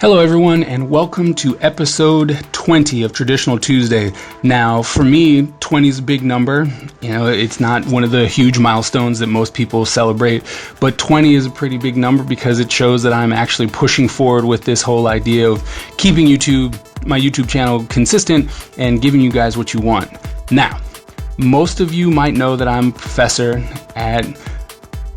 Hello everyone, and welcome to episode 20 of Traditional Tuesday. Now, for me, 20 is a big number. You know, it's not one of the huge milestones that most people celebrate, but 20 is a pretty big number because it shows that I'm actually pushing forward with this whole idea of keeping my YouTube channel consistent and giving you guys what you want. Now, most of you might know that I'm a professor at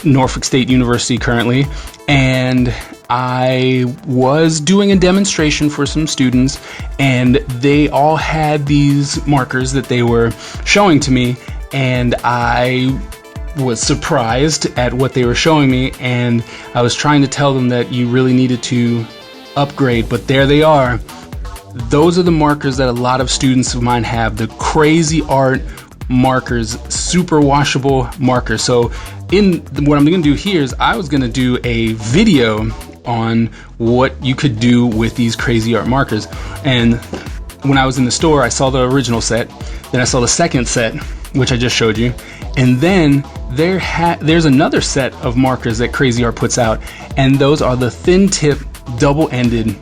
Norfolk State University currently, and I was doing a demonstration for some students, and they all had these markers that they were showing to me, and I was surprised at what they were showing me, and I was trying to tell them that you really needed to upgrade, but there they are. Those are the markers that a lot of students of mine have, the Cra-Z-Art markers, super washable markers. So what I'm going to do here is I was going to do a video on what you could do with these Cra-Z-Art markers. And when I was in the store, I saw the original set, then I saw the second set, which I just showed you, and then there's another set of markers that Cra-Z-Art puts out, and those are the thin tip double-ended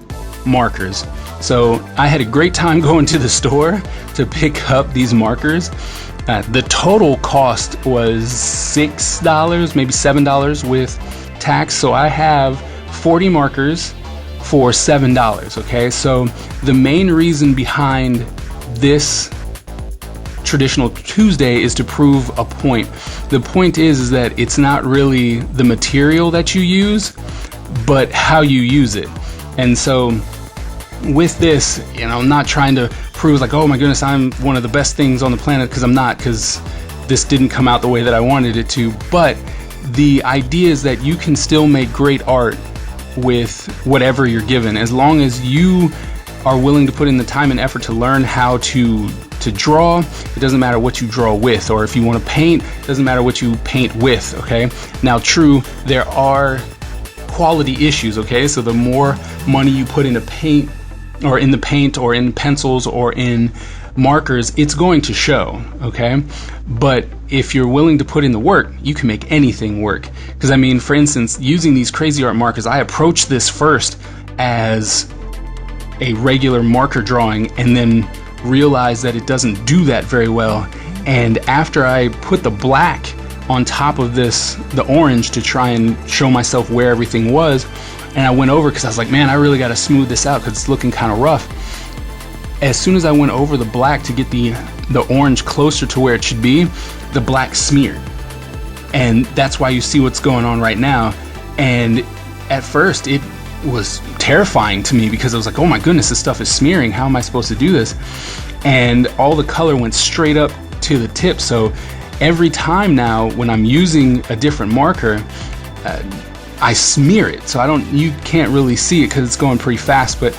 markers. So I had a great time going to the store to pick up these markers. The total cost was $6, maybe $7 with tax. So I have 40 markers for $7, okay? So the main reason behind this Traditional Tuesday is to prove a point. The point is that it's not really the material that you use, but how you use it. And so with this, you know, I'm not trying to prove like, oh my goodness, I'm one of the best things on the planet, because I'm not, because this didn't come out the way that I wanted it to. But the idea is that you can still make great art with whatever you're given, as long as you are willing to put in the time and effort to learn how to draw. It doesn't matter what you draw with, or if you want to paint, it doesn't matter what you paint with, okay? Now, true, there are quality issues, okay? So the more money you put into paint, or in the paint, or in pencils, or in markers, it's going to show, okay? But if you're willing to put in the work, you can make anything work. Because I mean, for instance, using these Cra-Z-Art markers, I approached this first as a regular marker drawing, and then realized that it doesn't do that very well. And after I put the black on top of this, the orange, to try and show myself where everything was, and I went over because I was like, man, I really got to smooth this out because it's looking kind of rough. As soon as I went over the black to get the orange closer to where it should be, the black smeared. And that's why you see what's going on right now. And at first it was terrifying to me because I was like, oh my goodness, this stuff is smearing. How am I supposed to do this? And all the color went straight up to the tip. So every time now when I'm using a different marker, I smear it. So you can't really see it because it's going pretty fast, but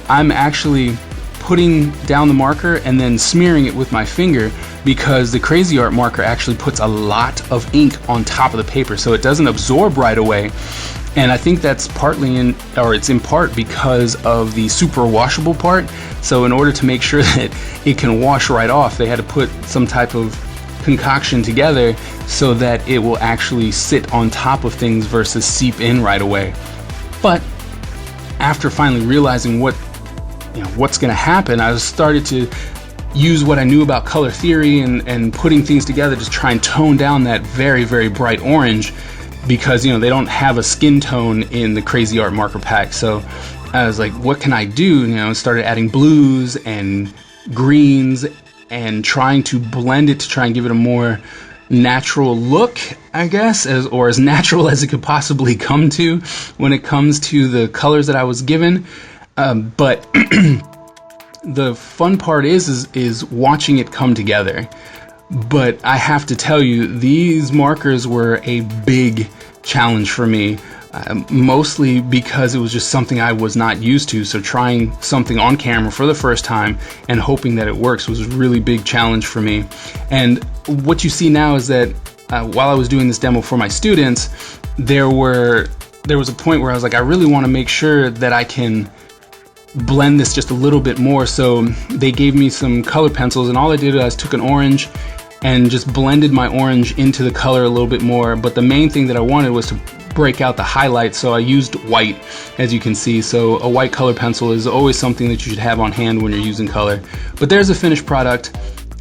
I'm actually putting down the marker and then smearing it with my finger, because the Cra-Z-Art marker actually puts a lot of ink on top of the paper, so it doesn't absorb right away. And I think that's it's in part because of the super washable part. So in order to make sure that it can wash right off, they had to put some type of concoction together so that it will actually sit on top of things versus seep in right away. But after finally realizing what's going to happen, I started to use what I knew about color theory and putting things together to try and tone down that very, very bright orange, because they don't have a skin tone in the Cra-Z-Art marker pack. So I was like, what can I do? Started adding blues and greens and trying to blend it to try and give it a more natural look, I guess, as natural as it could possibly come to when it comes to the colors that I was given. But the fun part is watching it come together. But I have to tell you, these markers were a big challenge for me, mostly because it was just something I was not used to. So trying something on camera for the first time and hoping that it works was a really big challenge for me. And what you see now is that while I was doing this demo for my students, there was a point where I was like, I really want to make sure that I can blend this just a little bit more. So they gave me some color pencils, and all I did was took an orange and just blended my orange into the color a little bit more. But the main thing that I wanted was to break out the highlights, so I used white, as you can see. So a white color pencil is always something that you should have on hand when you're using color. But there's a finished product,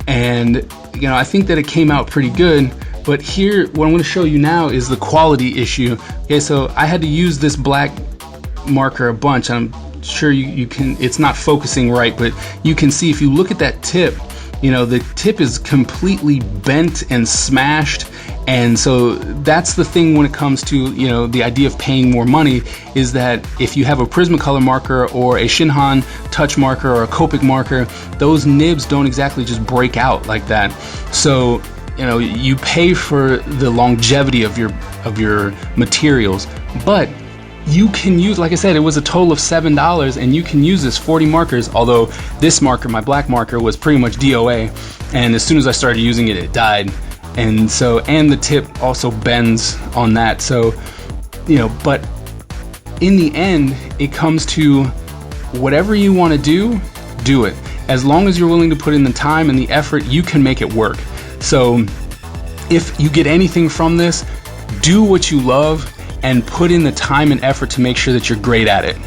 and you know, I think that it came out pretty good. But here, what I'm going to show you now is the quality issue. Okay, so I had to use this black marker a bunch. I'm sure you can, it's not focusing right, but you can see if you look at that tip, you know, the tip is completely bent and smashed. And so that's the thing when it comes to, you know, the idea of paying more money, is that if you have a Prismacolor marker or a Shinhan touch marker or a Copic marker, those nibs don't exactly just break out like that. So, you know, you pay for the longevity of your materials, but you can use, like I said, it was a total of $7, and you can use this 40 markers, although this marker, my black marker, was pretty much DOA, and as soon as I started using it, it died. And so, and the tip also bends on that. So, you know, but in the end, it comes to whatever you want to do it. As long as you're willing to put in the time and the effort, you can make it work. So if you get anything from this, do what you love and put in the time and effort to make sure that you're great at it.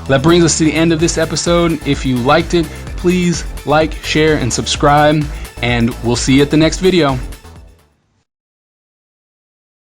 That brings us to the end of this episode. If you liked it, please like, share, and subscribe, and we'll see you at the next video.